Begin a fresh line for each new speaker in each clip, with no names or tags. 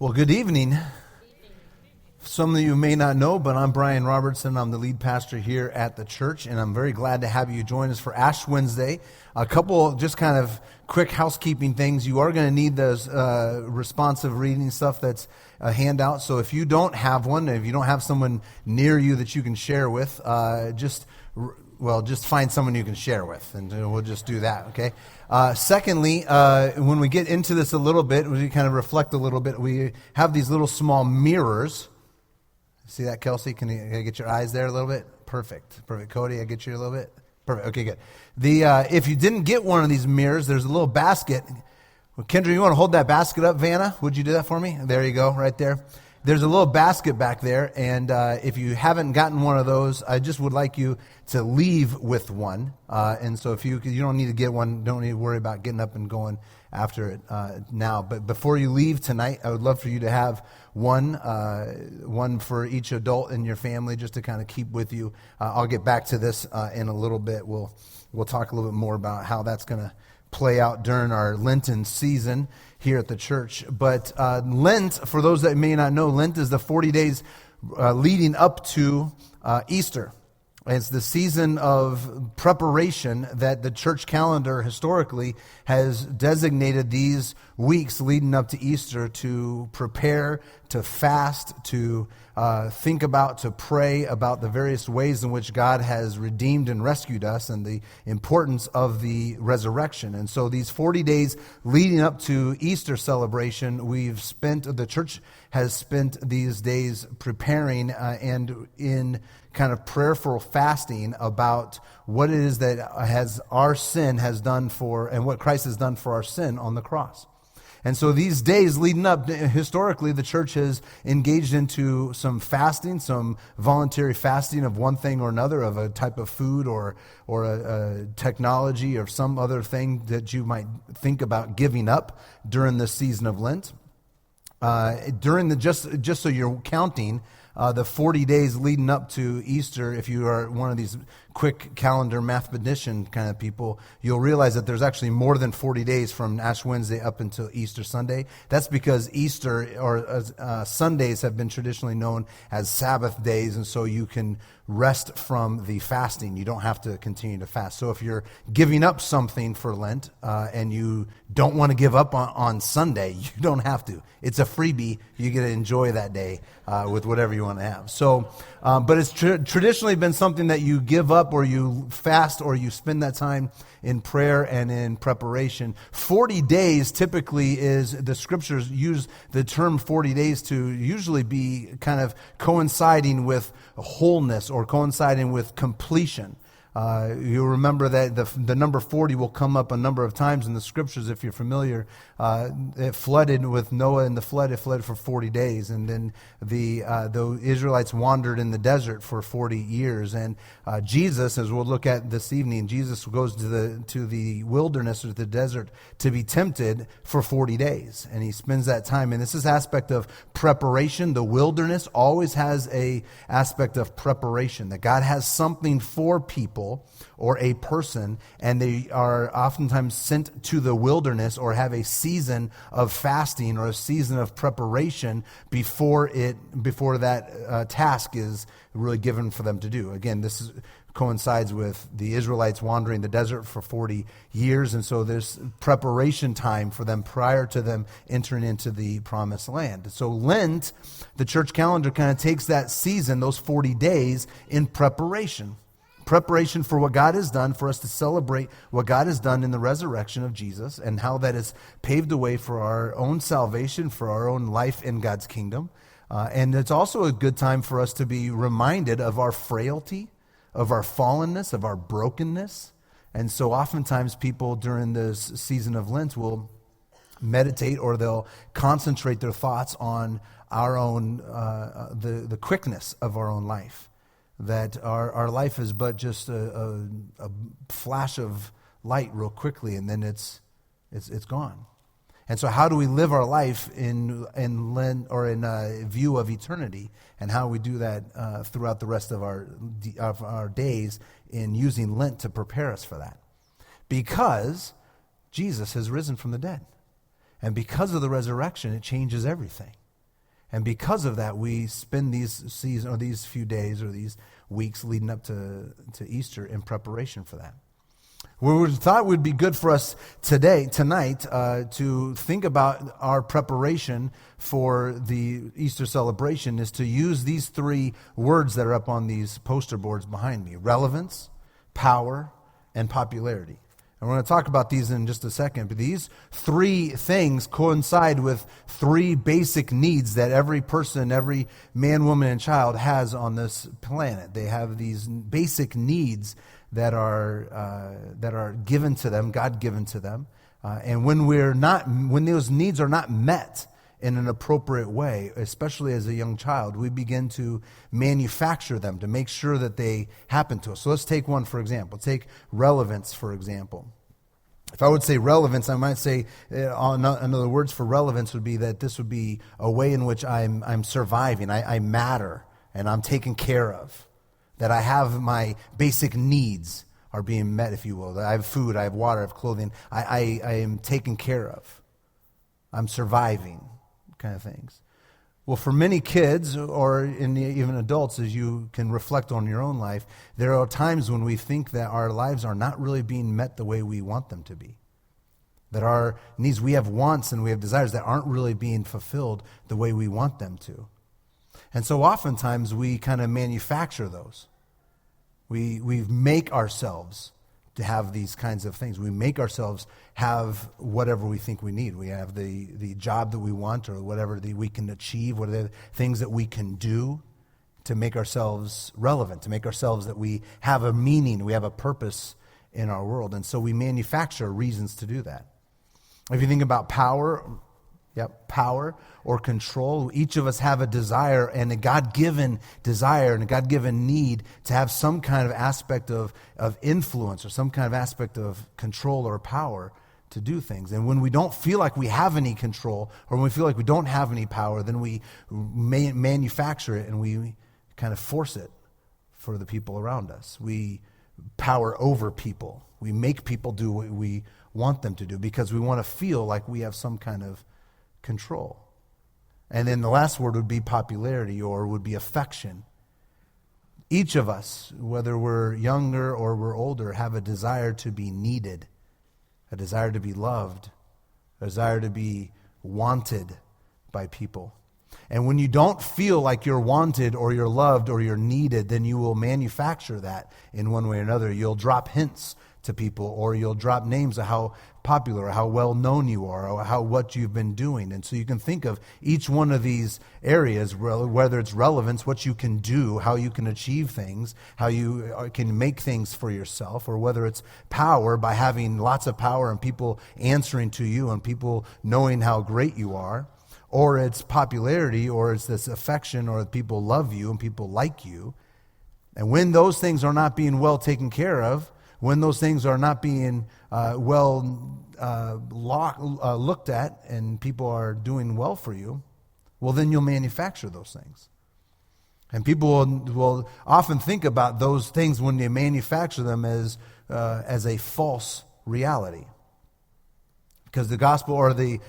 Well, good evening. Some of you may not know, but I'm Brian Robertson. I'm the lead pastor here at the church, and I'm very glad to have you join us for Ash Wednesday. A couple just kind of quick housekeeping things. You are going to need those responsive reading stuff that's a handout. So if you don't have one, if you don't have someone near you that you can share with, just find someone you can share with, and we'll just do that, okay? Secondly, when we get into this a little bit, we kind of reflect a little bit, we have these little small mirrors. See that, Kelsey? Can you get your eyes there a little bit? Perfect. Cody, I get you a little bit? Perfect. Okay, good. If you didn't get one of these mirrors, there's a little basket. Well, Kendra, you want to hold that basket up, Vanna? Would you do that for me? There you go, right there. There's a little basket back there, and if you haven't gotten one of those, I just would like you to leave with one. And so if you don't need to get one, don't need to worry about getting up and going after it now. But before you leave tonight, I would love for you to have one for each adult in your family, just to kind of keep with you. I'll get back to this in a little bit. We'll talk a little bit more about how that's going to play out during our Lenten season here at the church. But Lent, for those that may not know, Lent is the 40 days leading up to Easter. It's the season of preparation that the church calendar historically has designated these weeks leading up to Easter to prepare, to fast, to think about, to pray about the various ways in which God has redeemed and rescued us and the importance of the resurrection. And so these 40 days leading up to Easter celebration, the church has spent these days preparing and in kind of prayerful fasting about what it is that our sin has done for, and what Christ has done for our sin on the cross. And so these days leading up, historically, the church has engaged into some fasting, some voluntary fasting of one thing or another, of a type of food or a technology or some other thing that you might think about giving up during this season of Lent. Just so you're counting, the 40 days leading up to Easter, if you are one of these quick calendar mathematician kind of people, you'll realize that there's actually more than 40 days from Ash Wednesday up until Easter Sunday. That's because Easter or Sundays have been traditionally known as Sabbath days, and so you can rest from the fasting. You don't have to continue to fast. So if you're giving up something for Lent and you don't want to give up on Sunday, you don't have to. It's a freebie. You get to enjoy that day with whatever you want to have. So, but it's traditionally been something that you give up, or you fast, or you spend that time in prayer and in preparation. 40 days typically the scriptures use the term 40 days to usually be kind of coinciding with wholeness or coinciding with completion. You'll remember that the number 40 will come up a number of times in the scriptures if you're familiar. It flooded with Noah in the flood. It flooded for 40 days. And then the Israelites wandered in the desert for 40 years. And Jesus, as we'll look at this evening, Jesus goes to the wilderness or the desert to be tempted for 40 days. And he spends that time. And this is aspect of preparation. The wilderness always has a aspect of preparation, that God has something for people or a person, and they are oftentimes sent to the wilderness or have a season of fasting or a season of preparation before that task is really given for them to do. Again, this coincides with the Israelites wandering the desert for 40 years, and so there's preparation time for them prior to them entering into the promised land. So Lent, the church calendar kind of takes that season, those 40 days, in preparation for what God has done, for us to celebrate what God has done in the resurrection of Jesus and how that has paved the way for our own salvation, for our own life in God's kingdom. And it's also a good time for us to be reminded of our frailty, of our fallenness, of our brokenness. And so oftentimes people during this season of Lent will meditate, or they'll concentrate their thoughts on our own, the quickness of our own life. That our life is but just a flash of light real quickly, and then it's gone. And so how do we live our life in Lent, or in a view of eternity, and how we do that throughout the rest of our days in using Lent to prepare us for that? Because Jesus has risen from the dead. And because of the resurrection, it changes everything. And because of that, we spend these few days or these weeks leading up to Easter in preparation for that. We thought it would be good for us tonight, to think about our preparation for the Easter celebration is to use these three words that are up on these poster boards behind me: relevance, power, and popularity. And we're going to talk about these in just a second, but these three things coincide with three basic needs that every person, every man, woman, and child has on this planet. They have these basic needs that are given to them, God given to them. And when those needs are not met in an appropriate way, especially as a young child, we begin to manufacture them to make sure that they happen to us. So let's take one, for example. Take relevance, for example. If I would say relevance, I might say another words for relevance would be that this would be a way in which I'm surviving. I matter and I'm taken care of. That I have my basic needs are being met, if you will. That I have food, I have water, I have clothing. I am taken care of. I'm surviving, kind of things. Well, for many kids, or even adults, as you can reflect on your own life, there are times when we think that our lives are not really being met the way we want them to be. That our needs, we have wants and we have desires that aren't really being fulfilled the way we want them to. And so oftentimes we kind of manufacture those. We make ourselves to have these kinds of things. We make ourselves have whatever we think we need. We have the job that we want, or whatever we can achieve, what are the things that we can do to make ourselves relevant, to make ourselves that we have a meaning, we have a purpose in our world. And so we manufacture reasons to do that. If you think about power or control, each of us have a desire and a God-given desire and a God-given need to have some kind of aspect of influence or some kind of aspect of control or power to do things. And when we don't feel like we have any control, or when we feel like we don't have any power, then we manufacture it and we kind of force it for the people around us. We power over people. We make people do what we want them to do because we want to feel like we have some kind of control. And then the last word would be popularity, or would be affection. Each of us, whether we're younger or we're older, have a desire to be needed, a desire to be loved, a desire to be wanted by people. And when you don't feel like you're wanted or you're loved or you're needed, then you will manufacture that in one way or another. You'll drop hints to people, or you'll drop names of how popular or how well known you are, or what you've been doing. And so you can think of each one of these areas, whether it's relevance, what you can do, how you can achieve things, how you can make things for yourself, or whether it's power, by having lots of power and people answering to you and people knowing how great you are, or it's popularity, or it's this affection, or people love you and people like you. And when those things are not being well taken care of, when those things are not being looked at and people are doing well for you, well, then you'll manufacture those things. And people will often think about those things when they manufacture them as a false reality. Because the gospel, or the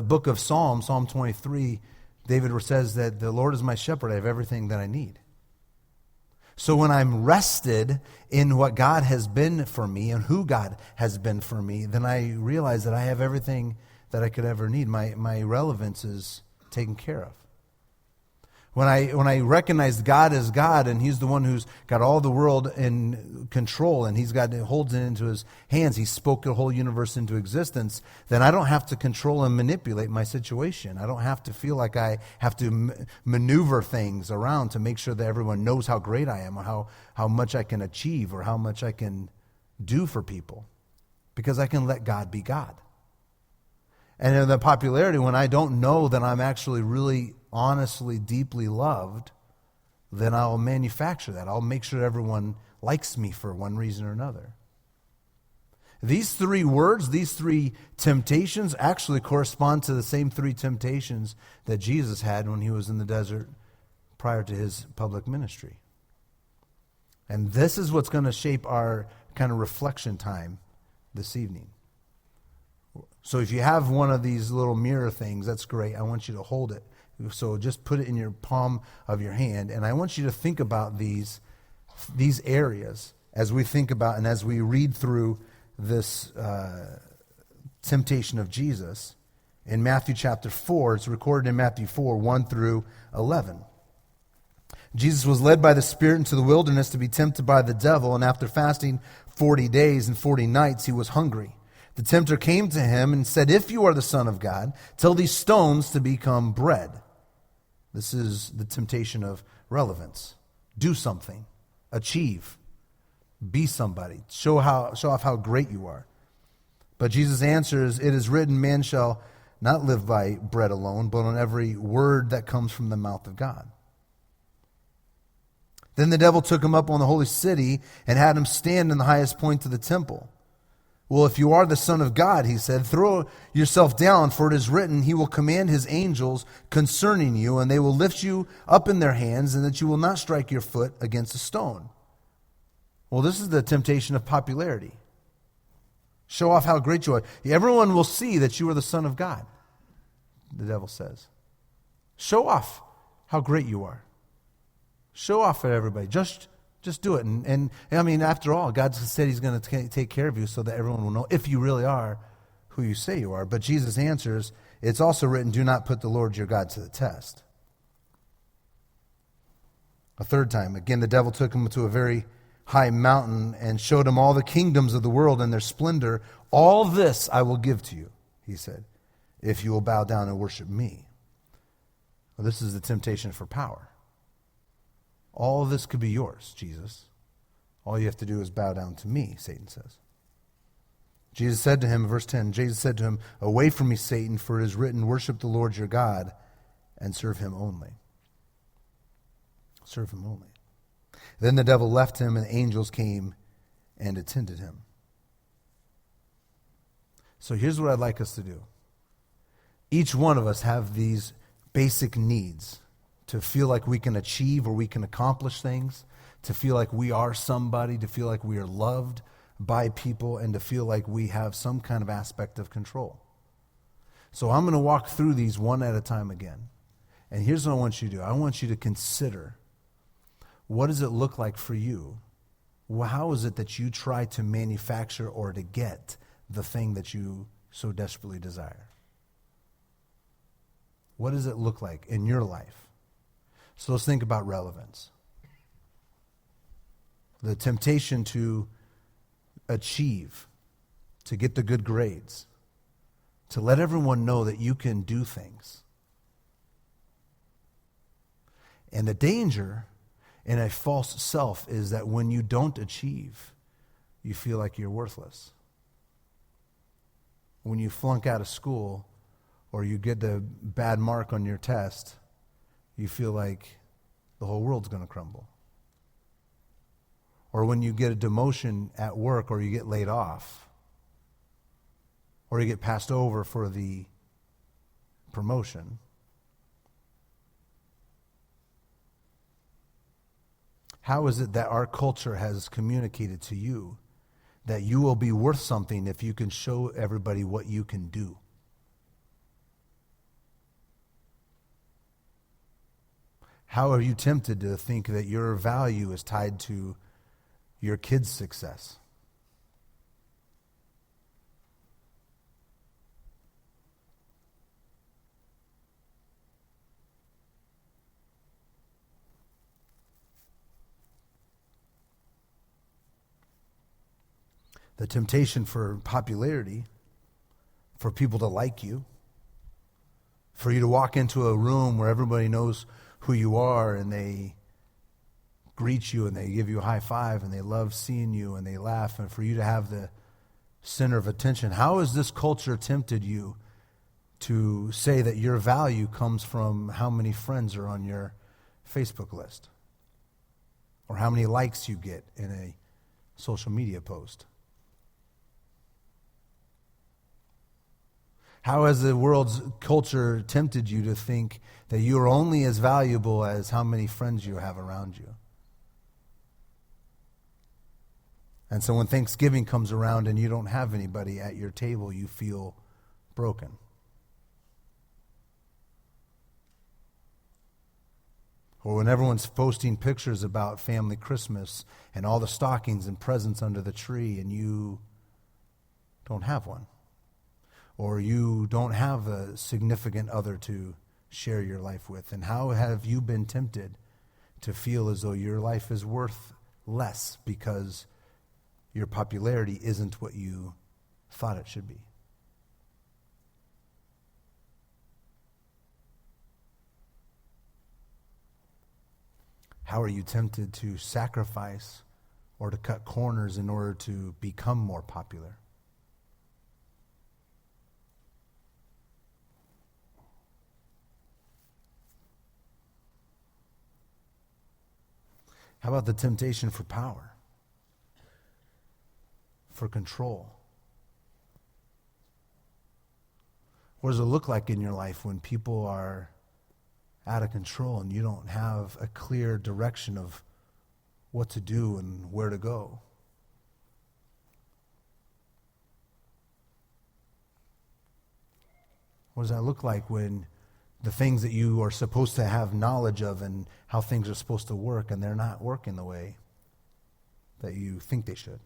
book of Psalm 23, David says that the Lord is my shepherd, I have everything that I need. So when I'm rested in what God has been for me and who God has been for me, then I realize that I have everything that I could ever need. My relevance is taken care of. When I recognize God as God, and He's the one who's got all the world in control, and holds it into His hands, He spoke the whole universe into existence, then I don't have to control and manipulate my situation. I don't have to feel like I have to maneuver things around to make sure that everyone knows how great I am, or how much I can achieve, or how much I can do for people, because I can let God be God. And in the popularity, when I don't know that I'm actually really honestly, deeply loved, then I'll manufacture that. I'll make sure everyone likes me for one reason or another. These three words, these three temptations, actually correspond to the same three temptations that Jesus had when He was in the desert prior to His public ministry. And this is what's going to shape our kind of reflection time this evening. So if you have one of these little mirror things, that's great. I want you to hold it So just put it in your palm of your hand. And I want you to think about these areas as we think about and as we read through this temptation of Jesus. In Matthew chapter 4, it's recorded in Matthew 4, 1 through 11. Jesus was led by the Spirit into the wilderness to be tempted by the devil, and after fasting 40 days and 40 nights, he was hungry. The tempter came to him and said, "If you are the Son of God, tell these stones to become bread." This is the temptation of relevance. Do something. Achieve. Be somebody. Show off how great you are. But Jesus answers, "It is written, man shall not live by bread alone, but on every word that comes from the mouth of God." Then the devil took him up on the holy city and had him stand in the highest point of the temple. "Well, if you are the Son of God," he said, "throw yourself down, for it is written, he will command his angels concerning you, and they will lift you up in their hands, and that you will not strike your foot against a stone." Well, this is the temptation of popularity. Show off how great you are. Everyone will see that you are the Son of God, the devil says. Show off how great you are. Show off at everybody. Just do it. And I mean, after all, God said he's going to take care of you so that everyone will know if you really are who you say you are. But Jesus answers, "It's also written, do not put the Lord your God to the test." A third time, again, the devil took him to a very high mountain and showed him all the kingdoms of the world and their splendor. "All this I will give to you," he said, "if you will bow down and worship me." Well, this is the temptation for power. All of this could be yours, Jesus. All you have to do is bow down to me, Satan says. Jesus said to him, verse 10, Jesus said to him, "Away from me, Satan, for it is written, worship the Lord your God and serve him only." Serve him only. Then the devil left him, and angels came and attended him. So here's what I'd like us to do. Each one of us have these basic needs to feel like we can achieve or we can accomplish things, to feel like we are somebody, to feel like we are loved by people, and to feel like we have some kind of aspect of control. So I'm going to walk through these one at a time again. And here's what I want you to do. I want you to consider, what does it look like for you? How is it that you try to manufacture or to get the thing that you so desperately desire? What does it look like in your life? So let's think about relevance. The temptation to achieve, to get the good grades, to let everyone know that you can do things. And the danger in a false self is that when you don't achieve, you feel like you're worthless. When you flunk out of school or you get the bad mark on your test, you feel like the whole world's going to crumble. Or when you get a demotion at work, or you get laid off, or you get passed over for the promotion, how is it that our culture has communicated to you that you will be worth something if you can show everybody what you can do? How are you tempted to think that your value is tied to your kids' success? The temptation for popularity, for people to like you, for you to walk into a room where everybody knows who you are and they greet you and they give you a high five and they love seeing you and they laugh, and for you to have the center of attention. How has this culture tempted you to say that your value comes from how many friends are on your Facebook list or how many likes you get in a social media post? How has the world's culture tempted you to think that you are only as valuable as how many friends you have around you? And so when Thanksgiving comes around and you don't have anybody at your table, you feel broken. Or when everyone's posting pictures about family Christmas and all the stockings and presents under the tree and you don't have one. Or you don't have a significant other to share your life with. And how have you been tempted to feel as though your life is worth less because your popularity isn't what you thought it should be? How are you tempted to sacrifice or to cut corners in order to become more popular? How about the temptation for power, for control? What does it look like in your life when people are out of control and you don't have a clear direction of what to do and where to go? What does that look like when the things that you are supposed to have knowledge of and how things are supposed to work and they're not working the way that you think they should?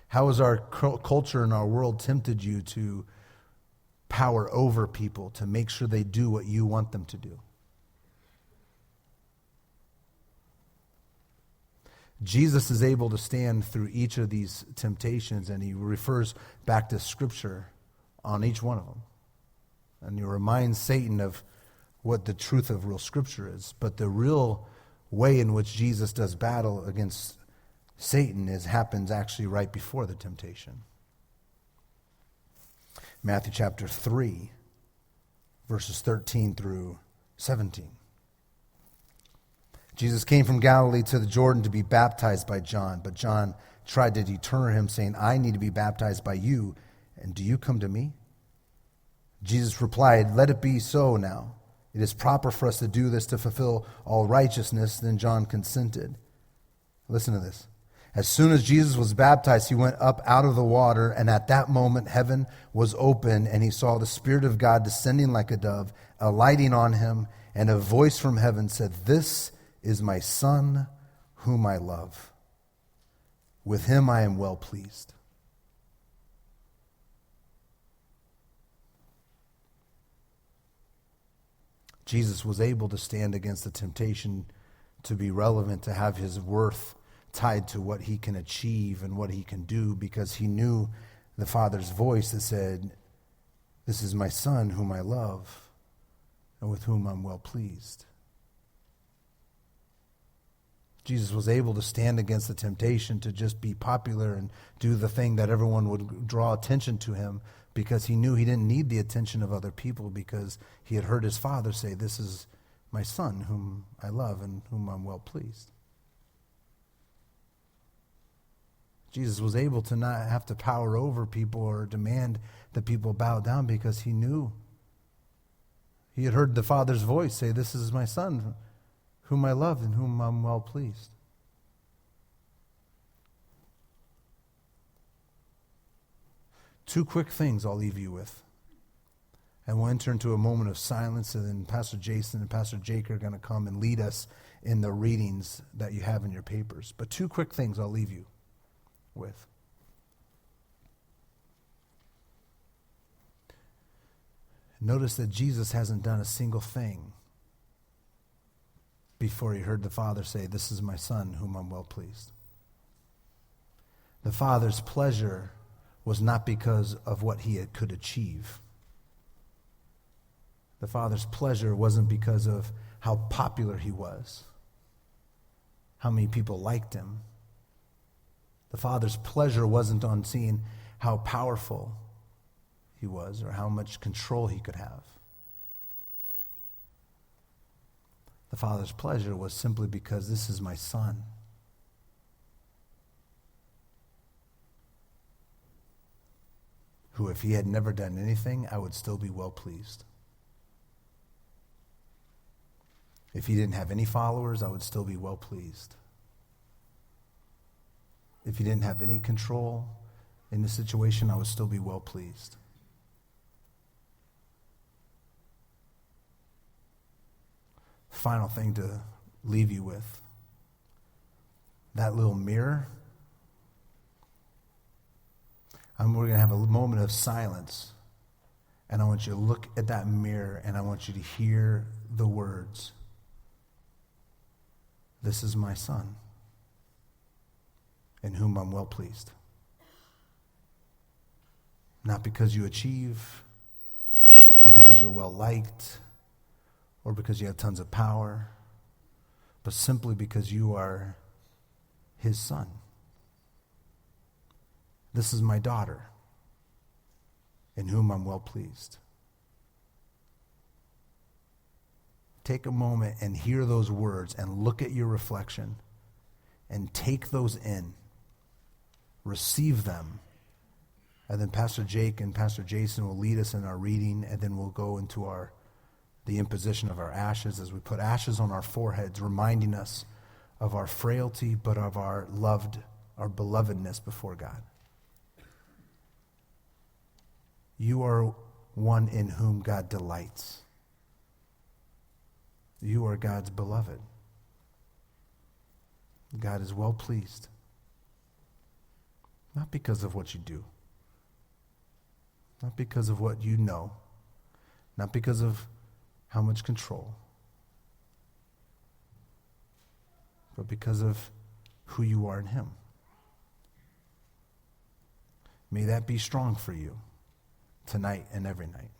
How has our culture and our world tempted you to power over people, to make sure they do what you want them to do? Jesus is able to stand through each of these temptations, and he refers back to Scripture on each one of them. And he reminds Satan of what the truth of real Scripture is. But the real way in which Jesus does battle against Satan happens actually right before the temptation. Matthew chapter 3, verses 13 through 17. Jesus came from Galilee to the Jordan to be baptized by John, but John tried to deter him, saying, "I need to be baptized by you, and do you come to me?" Jesus replied, "Let it be so now. It is proper for us to do this to fulfill all righteousness." Then John consented. Listen to this. As soon as Jesus was baptized, he went up out of the water, and at that moment heaven was open, and he saw the Spirit of God descending like a dove, alighting on him, and a voice from heaven said, "This is my Son, whom I love. With him I am well pleased." Jesus was able to stand against the temptation to be relevant, to have his worth tied to what he can achieve and what he can do, because he knew the Father's voice that said, "This is my Son whom I love and with whom I'm well pleased." Jesus was able to stand against the temptation to just be popular and do the thing that everyone would draw attention to him, because he knew he didn't need the attention of other people, because he had heard his Father say, "This is my Son whom I love and whom I'm well pleased." Jesus was able to not have to power over people or demand that people bow down, because he knew. He had heard the Father's voice say, "This is my Son whom I love and whom I'm well pleased." Two quick things I'll leave you with. And we'll enter into a moment of silence, and then Pastor Jason and Pastor Jake are going to come and lead us in the readings that you have in your papers. But two quick things I'll leave you with. Notice that Jesus hasn't done a single thing before he heard the Father say, "This is my Son whom I'm well pleased." The Father's pleasure was not because of what he could achieve. The Father's pleasure wasn't because of how popular he was, how many people liked him. The Father's pleasure wasn't on seeing how powerful he was or how much control he could have. The Father's pleasure was simply because this is my Son. Who, if he had never done anything, I would still be well pleased. If he didn't have any followers, I would still be well pleased. If he didn't have any control in the situation, I would still be well pleased. final thing to leave you with. That little mirror. We're going to have a moment of silence. And I want you to look at that mirror and I want you to hear the words. This is my son, in whom I'm well pleased. Not because you achieve, or because you're well liked, or because you have tons of power, but simply because you are his son. This is my daughter, in whom I'm well pleased. Take a moment and hear those words and look at your reflection and take those in. Receive them. And then Pastor Jake and Pastor Jason will lead us in our reading, and then we'll go into the imposition of our ashes as we put ashes on our foreheads, reminding us of our frailty, but of our belovedness before God. You are one in whom God delights. You are God's beloved. God is well pleased. Not because of what you do. Not because of what you know. Not because of how much control. But because of who you are in him. May that be strong for you tonight and every night.